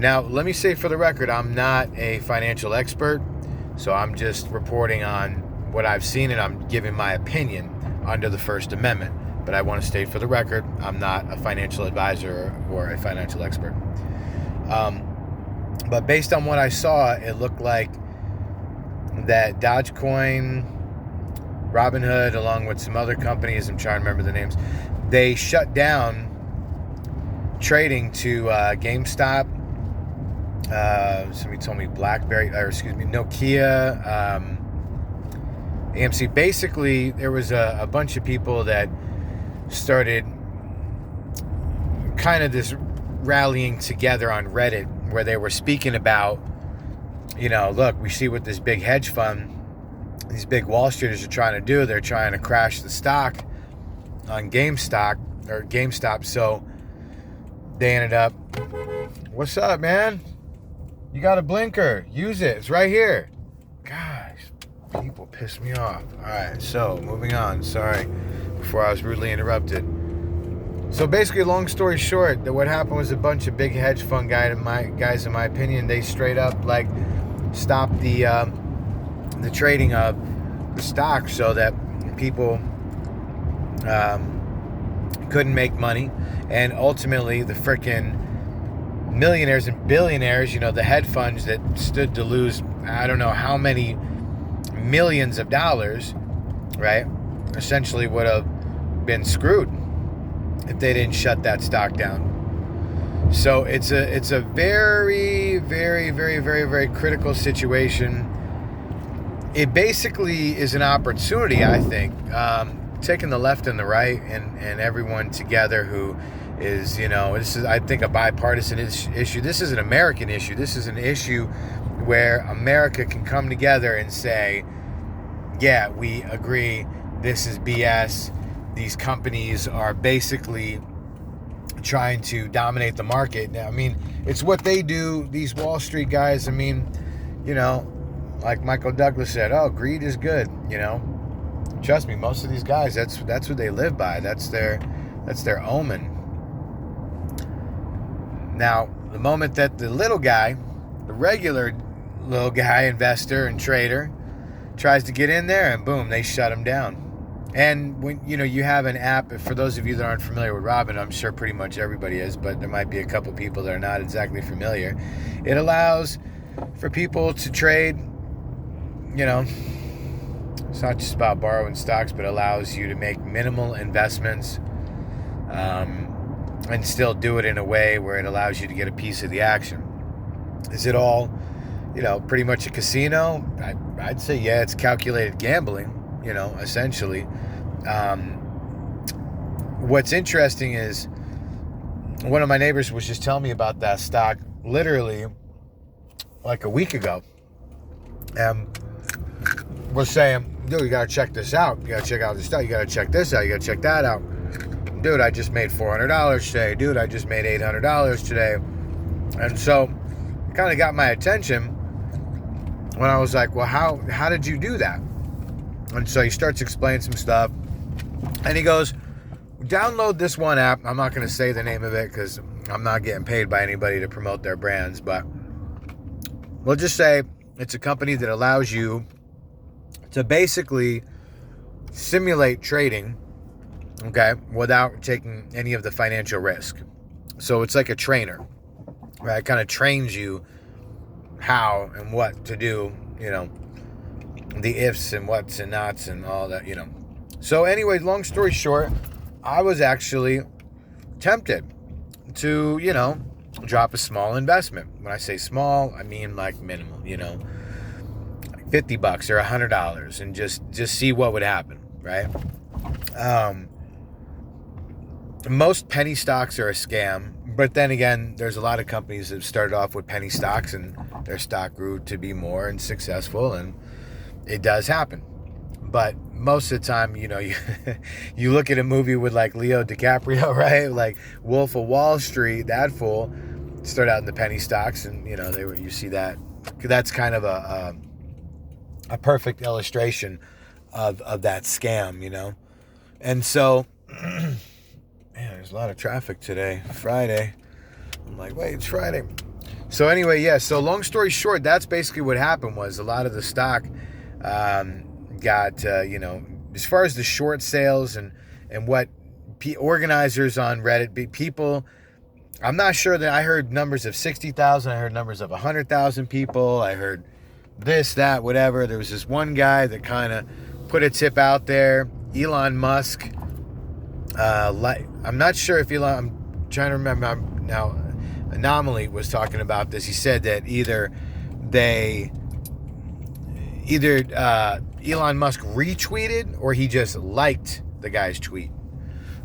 Now, let me say for the record, I'm not a financial expert, so I'm just reporting on what I've seen, and I'm giving my opinion under the First Amendment. But I want to state for the record, I'm not a financial advisor or a financial expert. But based on what I saw, it looked like that Dogecoin, Robinhood, along with some other companies, I'm trying to remember the names, they shut down trading to GameStop. Somebody told me Nokia, AMC. Basically, there was a bunch of people that started kind of this rallying together on Reddit where they were speaking about, look, we see what this big hedge fund, these big Wall Streeters are trying to do. They're trying to crash the stock on GameStop. So they ended up, what's up, man? You got a blinker. Use it. It's right here. Gosh, people piss me off. All right, so moving on. Sorry, before I was rudely interrupted. So basically, long story short, that what happened was a bunch of big hedge fund guys, in my opinion, they straight up stopped the trading of the stock so that people couldn't make money, and ultimately the frickin' millionaires and billionaires, the hedge funds that stood to lose I don't know how many millions of dollars, right, essentially would have been screwed if they didn't shut that stock down. So it's a very, very, very, very, very critical situation. It basically is an opportunity, I think, taking the left and the right and everyone together who is, this is, I think, a bipartisan issue. This is an American issue. This is an issue where America can come together and say, yeah, we agree, this is BS. These companies are basically trying to dominate the market. Now, I mean, it's what they do, these Wall Street guys. I mean, like Michael Douglas said, oh, greed is good, Trust me, most of these guys, that's what they live by. That's their omen. Now, the moment that the little guy, the regular little guy, investor and trader, tries to get in there, and boom, they shut him down. And when you have an app, for those of you that aren't familiar with Robinhood, I'm sure pretty much everybody is, but there might be a couple people that are not exactly familiar. It allows for people to trade, it's not just about borrowing stocks, but allows you to make minimal investments and still do it in a way where it allows you to get a piece of the action. Is it all, pretty much a casino? I'd say, yeah, it's calculated gambling, essentially. What's interesting is one of my neighbors was just telling me about that stock literally like a week ago. Was saying, dude, you gotta check this out. You gotta check out this stuff. You gotta check this out. You gotta check that out. Dude, I just made $400 today. Dude, I just made $800 today. And so it kind of got my attention when I was like, well, how did you do that? And so he starts explaining some stuff. And he goes, download this one app. I'm not going to say the name of it because I'm not getting paid by anybody to promote their brands. But we'll just say it's a company that allows you to basically simulate trading, okay, without taking any of the financial risk. So it's like a trainer, right? It kind of trains you how and what to do, the ifs and whats and nots and all that, So anyway, long story short, I was actually tempted to, drop a small investment. When I say small, I mean like minimal, like $50 or $100, and just see what would happen, right? Most penny stocks are a scam, but then again, there's a lot of companies that started off with penny stocks and their stock grew to be more and successful, and it does happen. But most of the time, you look at a movie with like Leo DiCaprio, right? Like Wolf of Wall Street, that fool started out in the penny stocks, and you see that. That's kind of a perfect illustration of that scam, And so, man, there's a lot of traffic today. Friday. I'm like, wait, it's Friday. So anyway, yeah. So long story short, that's basically what happened. Was a lot of the stock got as far as the short sales and what organizers on Reddit, people. I'm not sure that I heard numbers of 60,000. I heard numbers of 100,000 people. I heard this, that, whatever. There was this one guy that kind of put a tip out there. Elon Musk. I'm not sure if Elon. I'm trying to remember now. Anomaly was talking about this. He said that either Elon Musk retweeted or he just liked the guy's tweet,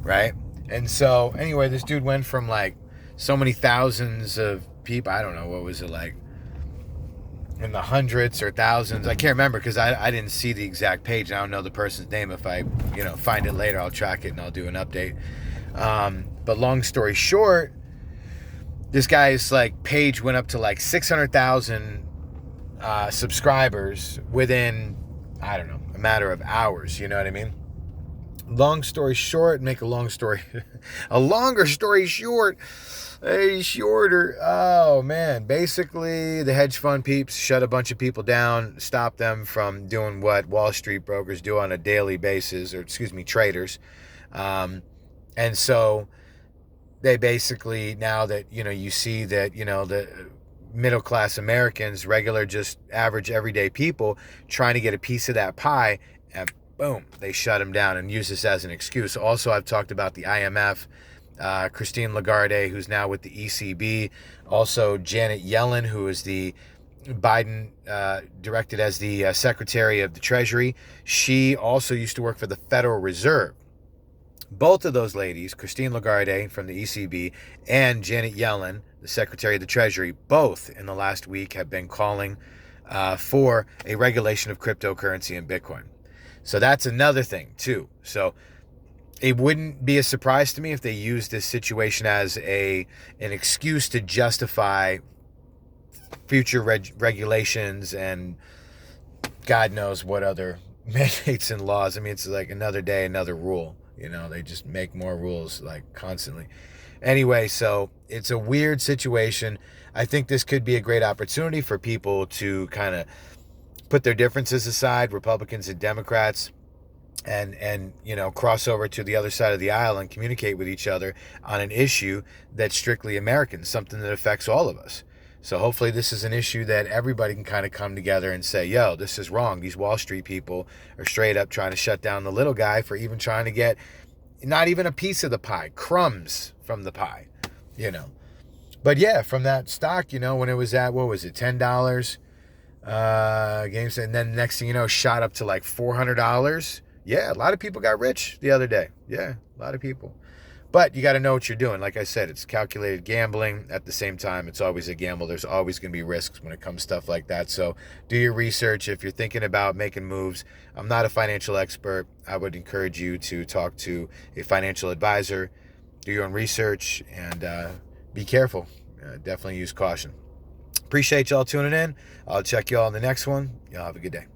right? And so anyway, this dude went from like so many thousands of people. I don't know, what was it like, in the hundreds or thousands. I can't remember because I didn't see the exact page. I don't know the person's name. If I find it later, I'll track it and I'll do an update. But long story short, this guy's like page went up to like 600,000 subscribers within, I don't know, a matter of hours. You know what I mean? Long story short, make a longer story short, a shorter. Oh man, basically the hedge fund peeps shut a bunch of people down, stop them from doing what Wall Street brokers do on a daily basis, or traders. And so they basically, now that, you see that, the middle class Americans, regular, just average, everyday people trying to get a piece of that pie, and boom, they shut them down and use this as an excuse. Also, I've talked about the IMF, Christine Lagarde, who's now with the ECB. Also, Janet Yellen, who is the Biden directed as the Secretary of the Treasury. She also used to work for the Federal Reserve. Both of those ladies, Christine Lagarde from the ECB and Janet Yellen, the Secretary of the Treasury, both in the last week have been calling for a regulation of cryptocurrency and Bitcoin. So that's another thing too. So it wouldn't be a surprise to me if they used this situation as an excuse to justify future regulations and God knows what other mandates and laws. I mean, it's like another day, another rule. They just make more rules like constantly. Anyway, so it's a weird situation. I think this could be a great opportunity for people to kind of put their differences aside, Republicans and Democrats, and cross over to the other side of the aisle and communicate with each other on an issue that's strictly American, something that affects all of us. So hopefully this is an issue that everybody can kind of come together and say, yo, this is wrong. These Wall Street people are straight up trying to shut down the little guy for even trying to get not even a piece of the pie, crumbs from the pie, But yeah, from that stock, when it was at, what was it, $10, GameStop, and then next thing you know, shot up to like $400. Yeah, a lot of people got rich the other day. Yeah, a lot of people. But you got to know what you're doing. Like I said, it's calculated gambling. At the same time, it's always a gamble. There's always going to be risks when it comes to stuff like that. So do your research. If you're thinking about making moves, I'm not a financial expert. I would encourage you to talk to a financial advisor, do your own research, and be careful. Definitely use caution. Appreciate y'all tuning in. I'll check y'all on the next one. Y'all have a good day.